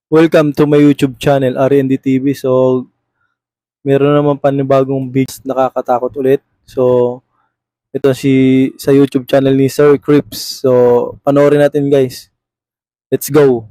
Welcome to my YouTube channel, RND TV. So, meron naman panibagong videos nakakatakot ulit. So, ito sa YouTube channel ni Sir Crips. So, panoorin natin guys. Let's go.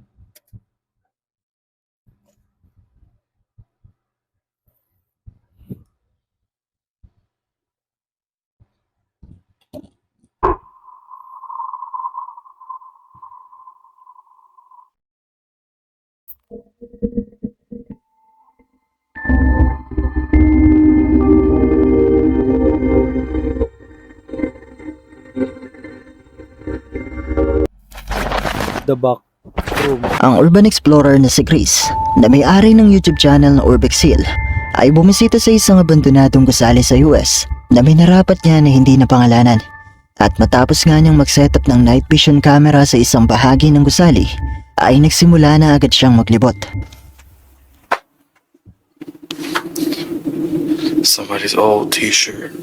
The back room. Ang urban explorer na si Chris, na may-ari ng YouTube channel na Urbexil, ay bumisita sa isang abandonadong gusali sa US na minarapat niya na hindi napangalanan. At matapos nga niyang mag-setup ng night vision camera sa isang bahagi ng gusali, ay nagsimula na agad siyang maglibot. Somebody's old t-shirt.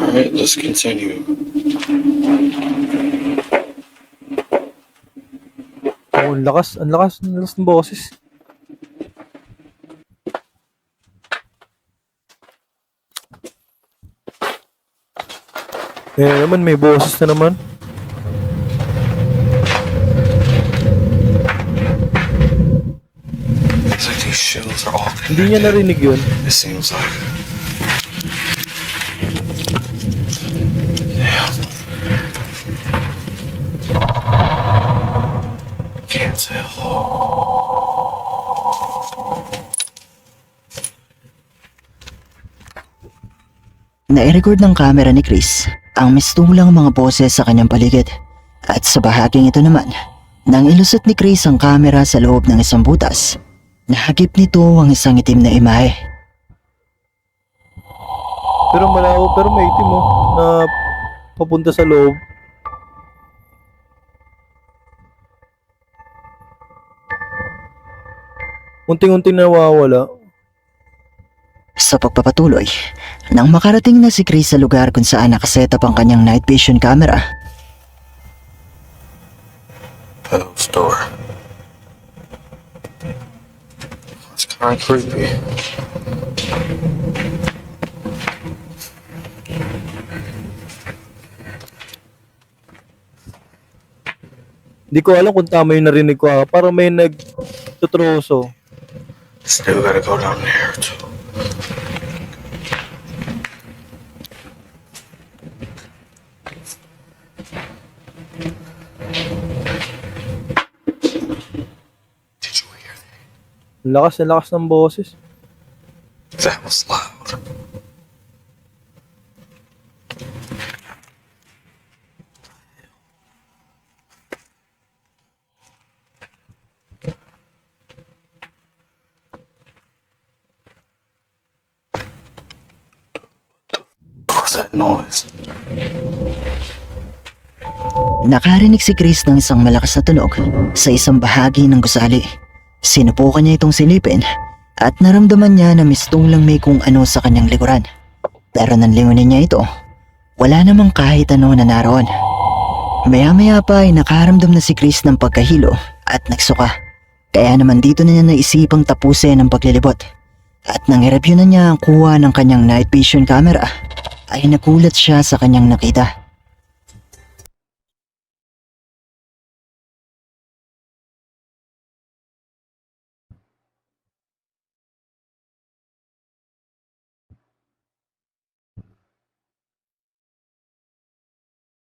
Alright, let's continue. Oh, ang lakas ng boses. Naman, may boses na naman. It's like these shells are all Hindi niya connected. narinig yun. It seems like. Damn. Can't tell. Nai-record ng camera ni Chris ang mistulang mga boses sa kanyang paligid. At sa bahaging ito naman, nang ilusot ni Chris ang camera sa loob ng isang butas, nahagip nito ang isang itim na imahe. Pero malabo, pero may itim mo na papunta sa loob. Unting-unting nawawala. Sa pagpapatuloy, nang makarating na si Chris sa lugar kung saan nakasetap ang kanyang night vision camera, Pedal's door. It's kind of creepy. Hindi ko alam kung tama yung narinig ko. Parang may nagtutroso. Still gotta go down there too. Did you hear that? Ang lakas ng boses. That was loud. What was that noise? nakarinig si Chris ng isang malakas na tunog sa isang bahagi ng gusali. Sinubukan niya itong silipin at naramdaman niya na mistulang may kung ano sa kanyang likuran. Pero nang lingunin niya ito, wala namang kahit ano na naroon. Maya-maya pa ay nakaramdam na si Chris ng pagkahilo at nagsuka. Kaya naman dito na niya naisipang tapusin ang paglilibot. At nang i-review na niya ang kuha ng kanyang night vision camera, ay nagulat siya sa kanyang nakita.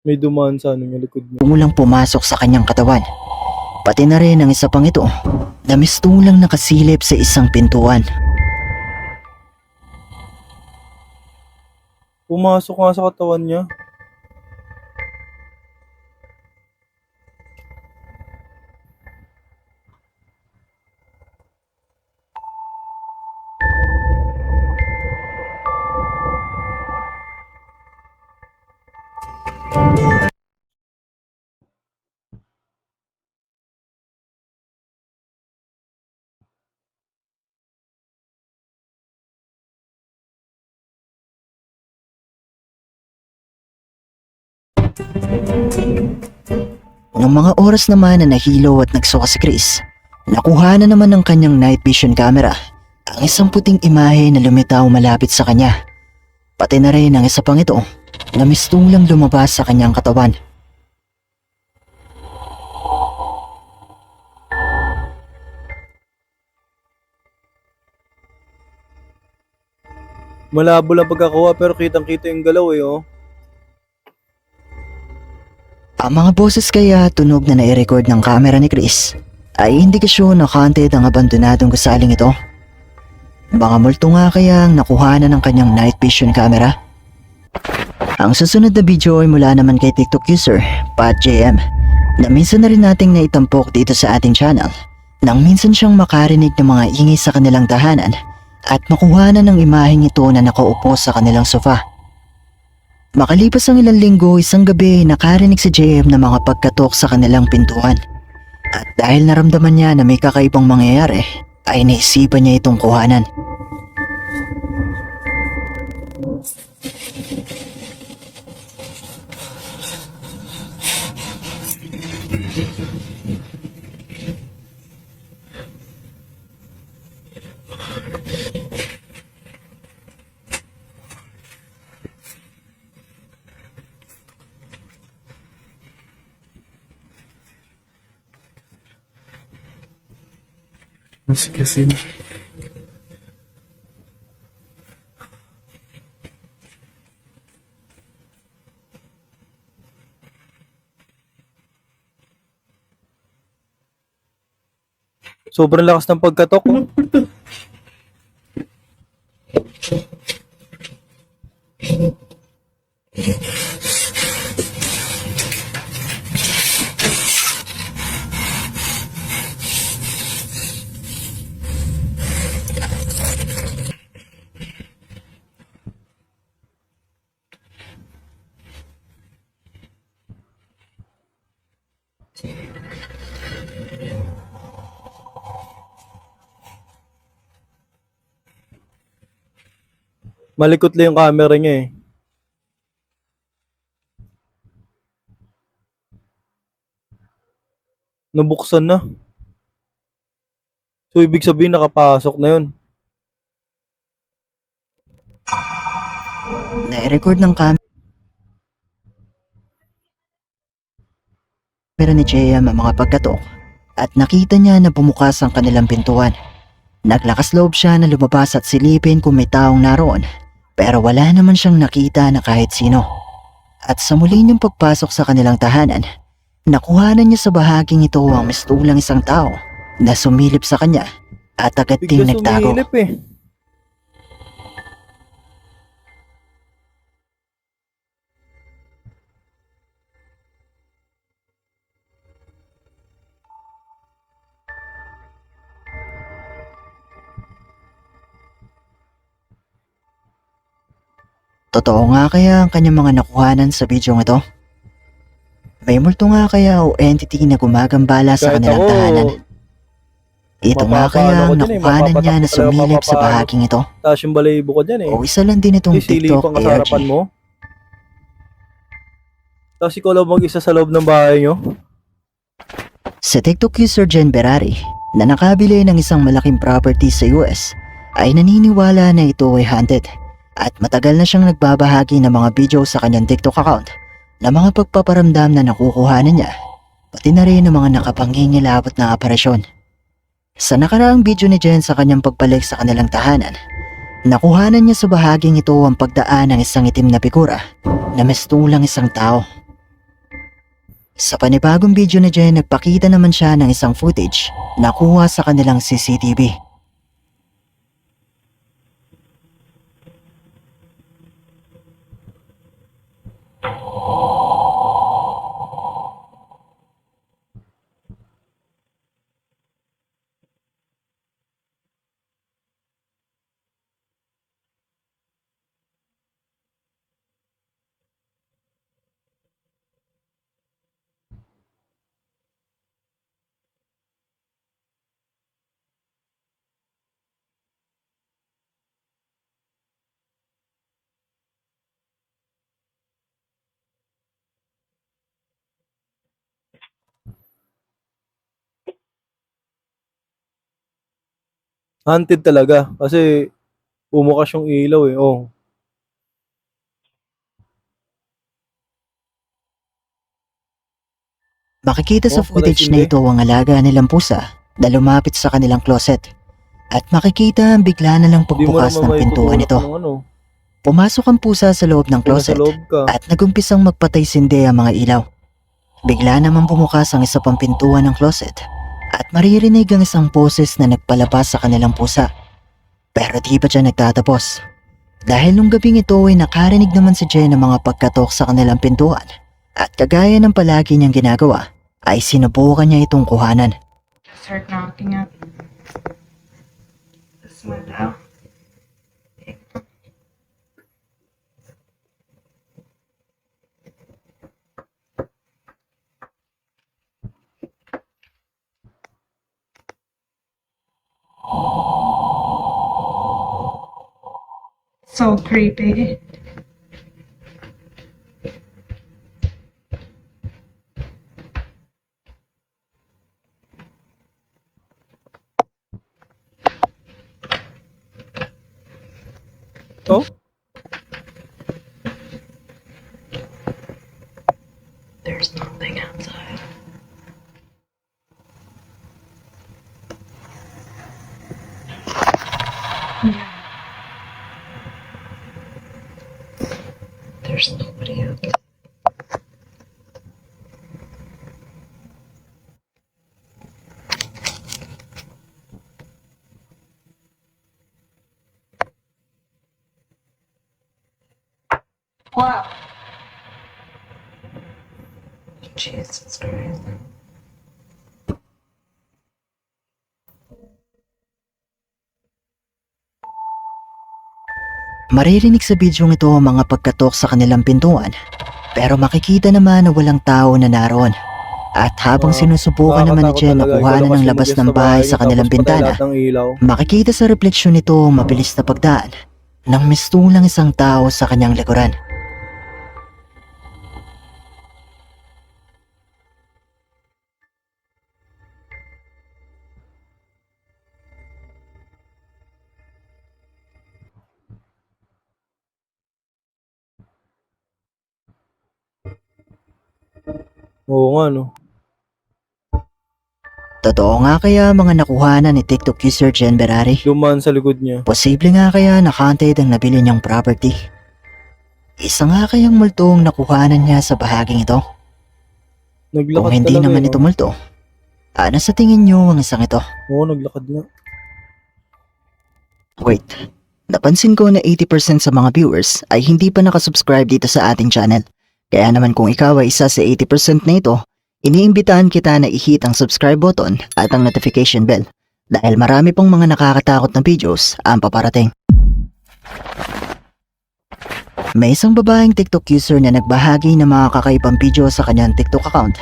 May dumaan sa yung likod niya. Tumulang pumasok sa kanyang katawan. Pati na rin ang isa pang ito na mistulang nakasilip sa isang pintuan. Pumasok nga sa katawan niya. Nung mga oras naman na nahilo at nagsuka si Chris, nakuha na naman ng kanyang night vision camera ang isang puting imahe na lumitaw malapit sa kanya. Pati na rin ang isa pang ito na mistulang lumabas sa kanyang katawan. Malabo lang pagkakuha pero kitang-kita yung galaw eh, oh. Ang mga boses kaya tunog na nai-record ng camera ni Chris ay indikasyon na haunted ang abandonadong gusaling ito. Mga multo nga kaya ang nakuha na ng kanyang night vision camera. Ang susunod na video ay mula naman kay TikTok user PatJM na minsan na rin nating naitampok dito sa ating channel nang minsan siyang makarinig ng mga ingay sa kanilang tahanan at makuha na ng imaheng ito na nakaupo sa kanilang sofa. Makalipas ang ilang linggo, isang gabi nakarinig si JM ng mga pagkatok sa kanilang pintuan. At dahil naramdaman niya na may kakaibang mangyayari, ay naisipan niya itong kuhanan. Mas kissing. Sobrang lakas ng pagkatok, oh. Malikot lang yung camera niya eh. Nabuksan na. So, ibig sabihin nakapasok na yun. Nai-record ng camera ni JM ang mga pagkatok at nakita niya na bumukas ang kanilang pintuan. Naglakas loob siya na lumabas at silipin kung may taong naroon, pero wala naman siyang nakita na kahit sino. At sa muli niyang pagpasok sa kanilang tahanan, nakuhanan niya sa bahaging ito ang mistulang isang tao na sumilip sa kanya at agad ding Bigla nagtago. sumilip eh. Totoo nga kaya ang kanyang mga nakuhanan sa bidyong ito? May multo nga kaya o entity na gumagambala sa Kahit kanilang ako, tahanan? Ito nga mapapano kaya ko ang dyan eh, nakuhanan niya na mapapatakbo talaga, sumilip sa mapapano. bahaging ito? taas yung balayibo ko dyan eh. O isa lang din itong TikTok Sisilipan ka sa ARG? harapan mo. Tapos ikaw lang mag-isa sa loob ng bahay nyo. Sa TikTok user Jen Berari na nakabili ng isang malaking property sa US ay naniniwala na ito ay haunted at matagal na siyang nagbabahagi ng mga video sa kanyang TikTok account na mga pagpaparamdam na nakukuhanan niya, pati na rin ng mga nakapangingilabot na aparisyon. Sa nakaraang video ni Jen sa kanyang pagbalik sa kanilang tahanan, nakuhanan niya sa bahaging ito ang pagdaan ng isang itim na figura na mistulang isang tao. Sa panibagong video ni Jen, nagpakita naman siya ng isang footage na kuha sa kanilang CCTV. Haunted talaga kasi bumukas yung ilaw eh. Oh. Makikita sa Oh, patay footage sindi. na ito ang alaga nilang pusa na lumapit sa kanilang closet. At makikita ang bigla na lang Hindi mo pagbukas naman ng may pintuan tutulak nito. ng ano. Pumasok ang pusa sa loob ng Kung nasa closet loob ka. at nagumpisang magpatay-sindi ang mga ilaw. Bigla naman bumukas ang isa pang pintuan ng closet at maririnig ang isang boses na nagpalabas sa kanilang pusa. Pero di pa siya nagtatapos. Dahil nung gabing ito ay nakarinig naman si Jen ng mga pagkatok sa kanilang pintuan at kagaya ng palagi niyang ginagawa ay sinubukan niya itong kuhanan. Start knocking at this window. So creepy. Oh? There's nothing outside. Yeah. There's nobody outside. Wow. Jesus Christ. Maririnig sa bidyong ito ang mga pagkatok sa kanilang pintuan pero makikita naman na walang tao na naroon. At habang sinusubukan naman ni Nakakatakot Jen na talaga. kuhanan Ikaw ng kasi labas mag-guest ng bahay sa tapos kanilang patay bintana, lahat ng ilaw. makikita sa refleksyon nito ang mabilis na pagdaan ng mistulang isang tao sa kanyang likuran. Oo nga no. Totoo nga kaya mga nakuhanan ni TikTok user Jen Berari? Dumaan sa likod niya. Posible nga kaya na haunted ang nabili niyang property? Isa nga kayang multo ang nakuhanan niya sa bahaging ito? Naglakad Kung hindi talaga naman eh, ito no? multo, ano sa tingin niyo ang isang ito? Oo, naglakad nga. Wait, napansin ko na 80% sa mga viewers ay hindi pa nakasubscribe dito sa ating channel. Kaya naman kung ikaw ay isa sa 80% na ito, iniimbitahan kita na i-hit ang subscribe button at ang notification bell dahil marami pong mga nakakatakot na videos ang paparating. May isang babaeng TikTok user na nagbahagi ng mga kakaibang video sa kanyang TikTok account.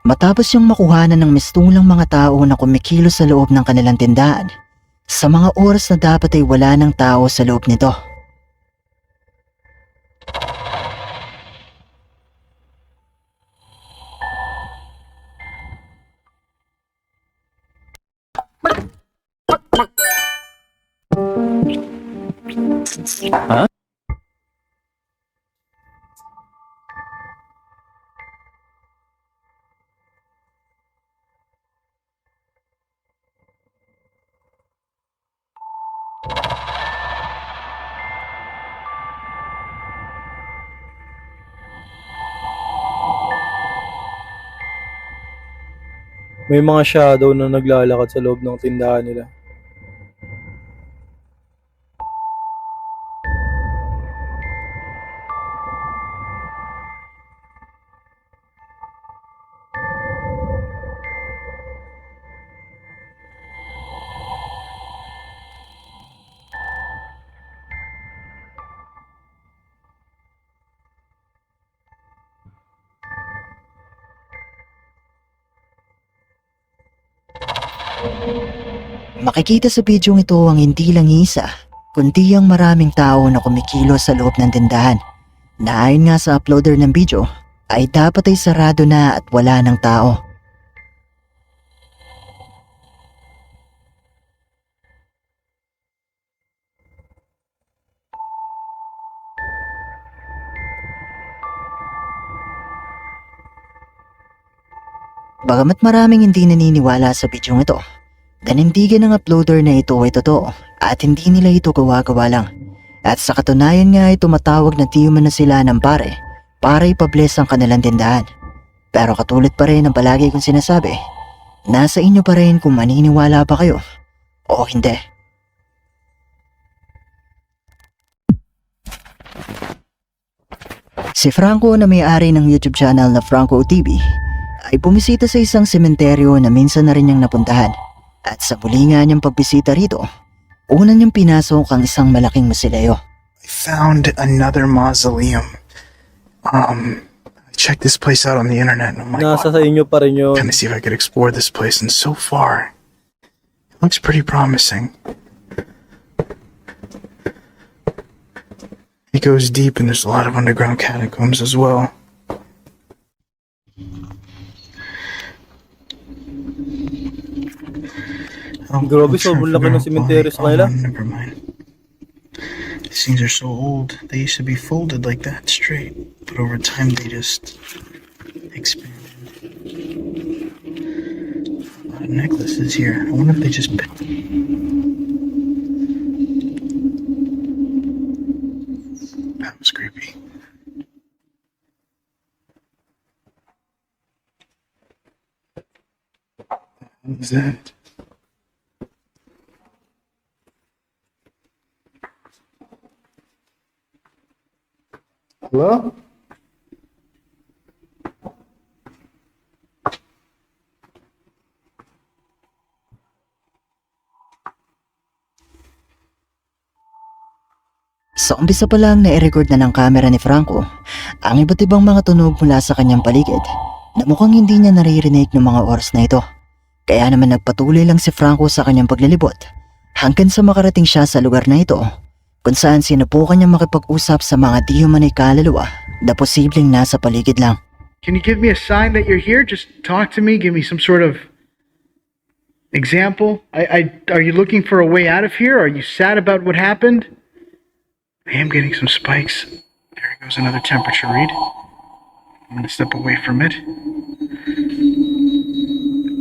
Matapos yung makuhanan ng mistulang mga tao na kumikilos sa loob ng kanilang tindahan sa mga oras na dapat ay wala ng tao sa loob nito. May mga shadow na naglalakad sa loob ng tindahan nila. Makikita sa bidyong ito ang hindi lang isa, kundi ang maraming tao na kumikilos sa loob ng tindahan. Na ayon nga sa uploader ng video, ay dapat ay sarado na at wala ng tao. Bagamat maraming hindi naniniwala sa bidyong ito, nanindigan ng uploader na ito ay totoo at hindi nila ito gawa-gawa lang. At sa katunayan nga ay tumatawag na tiyuman na sila ng pare para ipabless ang kanilang tindahan. Pero katulad pa rin ang palagi kong sinasabi, nasa inyo pa rin kung maniniwala ba kayo o hindi. Si Franco na may-ari ng YouTube channel na Franco TV ay bumisita sa isang sementeryo na minsan na rin niyang napuntahan. At sa muli nga niyang pagbisita rito, una niyang pinasok ang isang malaking mausoleo. I found another mausoleum. I checked this place out on the internet and I'm like, Nasa sa inyo pa rin yun. kind of see if I could explore this place, and so far, it looks pretty promising. It goes deep and there's a lot of underground catacombs as well. Oh, Grabe, I'm sure I sobrang laki ng forgot. sementeryo sa kanila. Never mind. These things are so old. They used to be folded like that, straight. But over time, they just expanded. A lot of necklaces here. I wonder if they just picked them. That was creepy. What was that? Hello? Sa umpisa pa lang na i-record na ng camera ni Franco ang iba't ibang mga tunog mula sa kanyang paligid na mukhang hindi niya naririnig ng mga oras na ito. Kaya naman nagpatuloy lang si Franco sa kanyang paglilibot hanggang sa makarating siya sa lugar na ito kung saan sinubukan niyang makipag-usap sa mga di humanay kaluluwa na posibleng nasa paligid lang. Can you give me a sign that you're here? Just talk to me. Give me some sort of example. Are you looking for a way out of here? Are you sad about what happened? I am getting some spikes. There goes another temperature read. I'm gonna step away from it.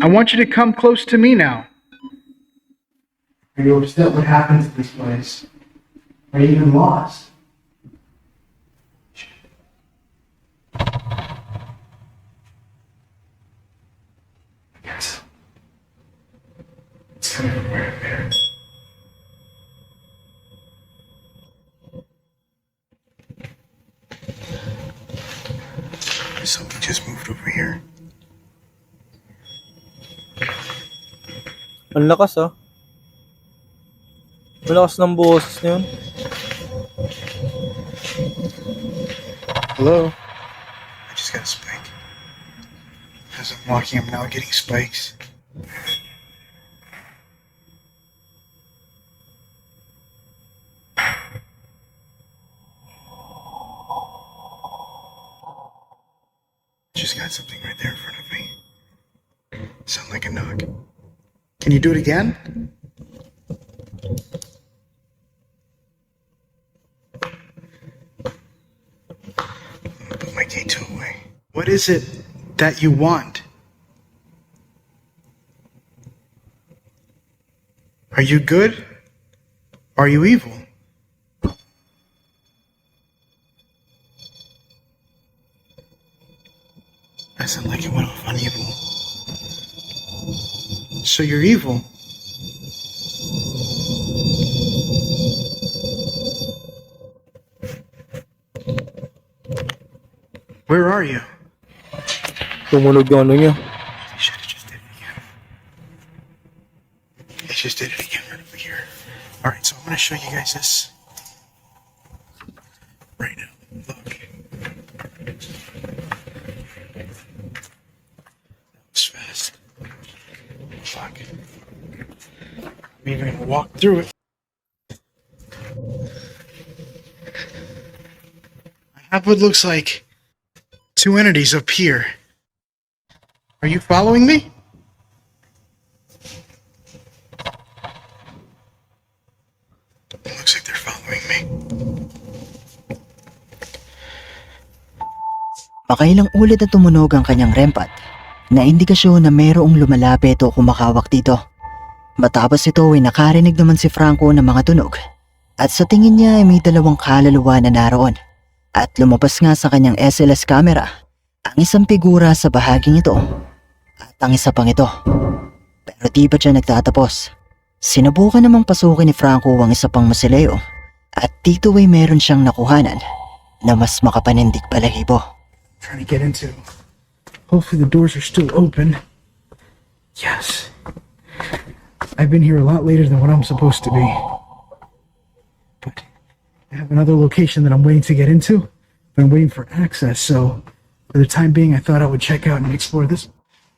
I want you to come close to me now. Are you upset what happened to this place? Are you even lost? Yes. It's coming from right there. Something just moved over here. Ang lakas ah. Malakas ng boses na yun. Hello? I just got a spike. As I'm walking, I'm now getting spikes. Just got something right there in front of me. Sound like a knock. Can you do it again? Put my K2 away. What is it that you want? Are you good? Are you evil? I sound like it went off on evil. So you're evil. Where are you? Tumunog yung ano niya. They should have just did it again. They just did it again right over here. Alright, so I'm gonna show you guys this right now. Look. That was fast. Fuck. I'm even gonna walk through it. I have what looks like two entities up here. Are you following me? It looks like they're following me. Makailang ulit na tumunog ang kanyang REM pad na indikasyon na mayroong lumalapit o kumakawak dito. Matapos ito ay nakarinig naman si Franco ng mga tunog at sa tingin niya ay may dalawang kaluluwa na naroon at lumabas nga sa kanyang SLS camera ang isang figura sa bahaging ito at ang isa pang ito. Pero di pa siya nagtatapos. Sinubukan namang pasukin ni Franco ang isa pang musileo at dito ay meron siyang nakuhanan na mas makapanindig balahibo. Trying to get into. Hopefully the doors are still open. Yes. I've been here a lot later than what I'm supposed to be. But I have another location that I'm waiting to get into. But I'm waiting for access, so for the time being I thought I would check out and explore this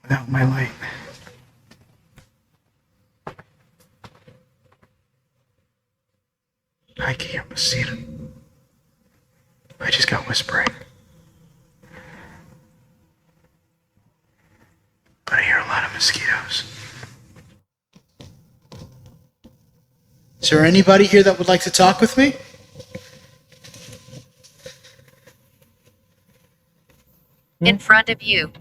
without my light. I can hear Masita. I just got whispering. But I hear a lot of mosquitoes. Is there anybody here that would like to talk with me? In front of you.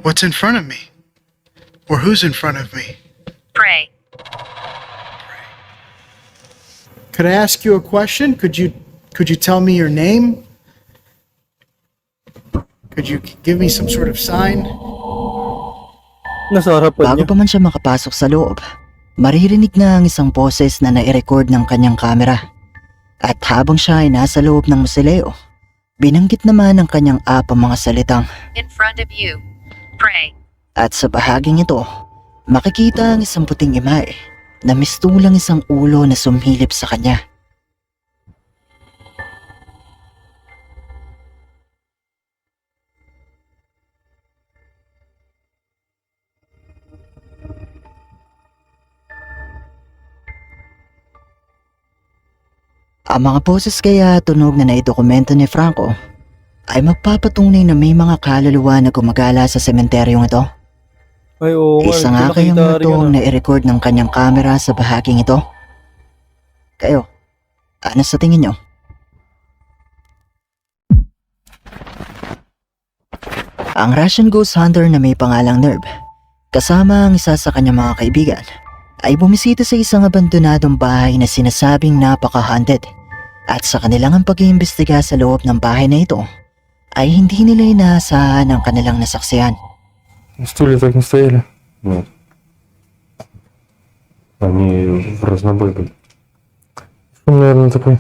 What's in front of me? Or who's in front of me? Pray. Could I ask you a question? Could you tell me your name? Could you give me some sort of sign? Nasa harapan Bago niya. pa man siya makapasok sa loob, maririnig na ang isang boses na nai-record ng kanyang kamera. At habang siya ay nasa loob ng musileo, binanggit naman ng kanyang app ang mga salitang In front of you. Pray. at sa bahaging ito, makikita ang isang puting imahe na mistulang isang ulo na sumhilip sa kanya. Ang mga boses kaya tunog na naidokumento ni Franco ay magpapatunay na may mga kaluluwa na gumagala sa sementeryong ito. Ay, oo nga. Isa nga kayang ito ang nai-record ng kanyang camera sa bahaging ito. Kayo, ano sa tingin nyo? Ang Russian Ghost Hunter na may pangalang Nerve, kasama ang isa sa kanyang mga kaibigan, ay bumisita sa isang abandonadong bahay na sinasabing napaka-haunted. At sa kanilang pag-iimbestiga sa loob ng bahay na ito, ay hindi nila inaasahan ang kanilang nasaksihan. Стулья так не стояли? Нет. Они в разнобой были. Шум, наверное, такой.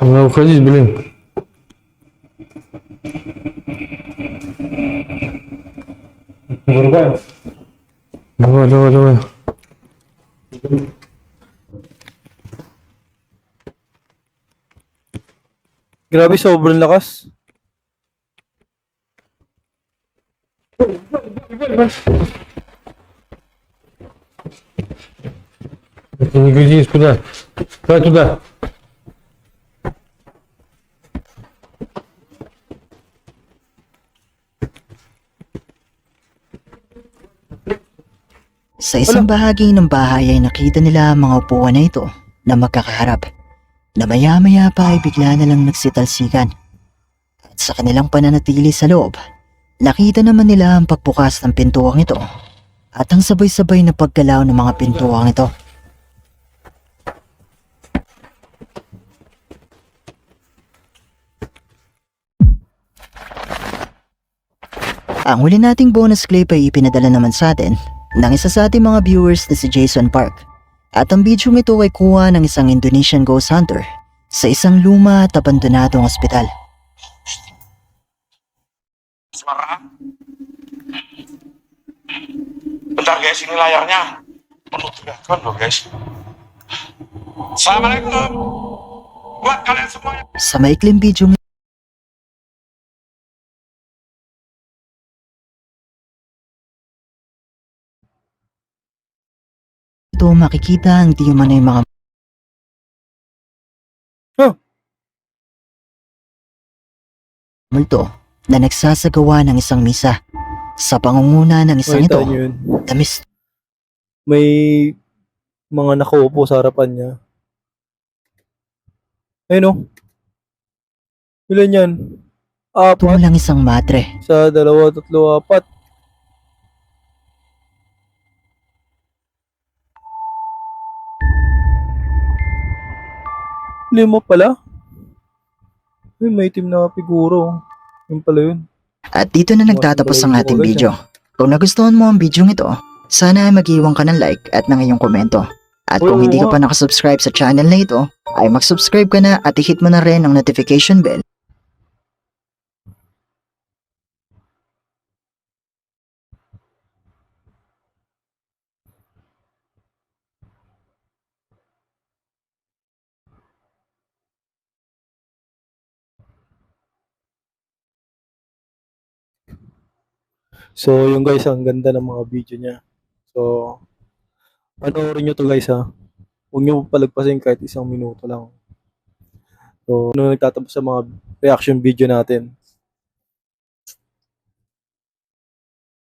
Надо уходить, блин. Вырубаем. Давай, давай, давай. Grabe, sobrang lakas. Это не годись куда. Давай туда. Sa isang bahagi ng bahay ay nakita nila ang mga upuan na ito na magkakaharap, na maya-maya pa ay bigla na lang nagsitalsikan. At sa kanilang pananatili sa loob, nakita naman nila ang pagbukas ng pintuang ito at ang sabay-sabay na paggalaw ng mga pintuang ito. Ang huli nating bonus clip ay ipinadala naman sa atin ng isa sa ating mga viewers na si Jason Park. At ang video ito ay kuha ng isang Indonesian ghost hunter sa isang luma at abandonadong ospital. Suara. Bentar guys, ini layarnya. Untuk kelihatan loh guys. Assalamualaikum. Buat kalian semuanya. Sa maikling video ito dito makikita ang di umano'y mga multo na nagsasagawa ng isang misa. Sa pangunguna ng isang Makita ito, niyo yun. the mist May mga nakaupo sa harapan niya. Ayun o. Ilan yan? Apat. lang isang madre. Sa 2, 3, 4. Lima pala. Ay, may itim na figuro. Yun pala yun. At dito na nagtatapos ang ating video. Kung nagustuhan mo ang video ito, sana ay mag-iwan ka ng like at ng iyong komento. At kung hindi ka pa nakasubscribe sa channel na ito, ay mag-subscribe ka na at i-hit mo na rin ang notification bell. So, yung guys, ang ganda ng mga video niya. So, panoorin nyo to guys ha. Huwag nyo palagpasin kahit 1 minuto lang. So, nagtatapos sa mga reaction video natin.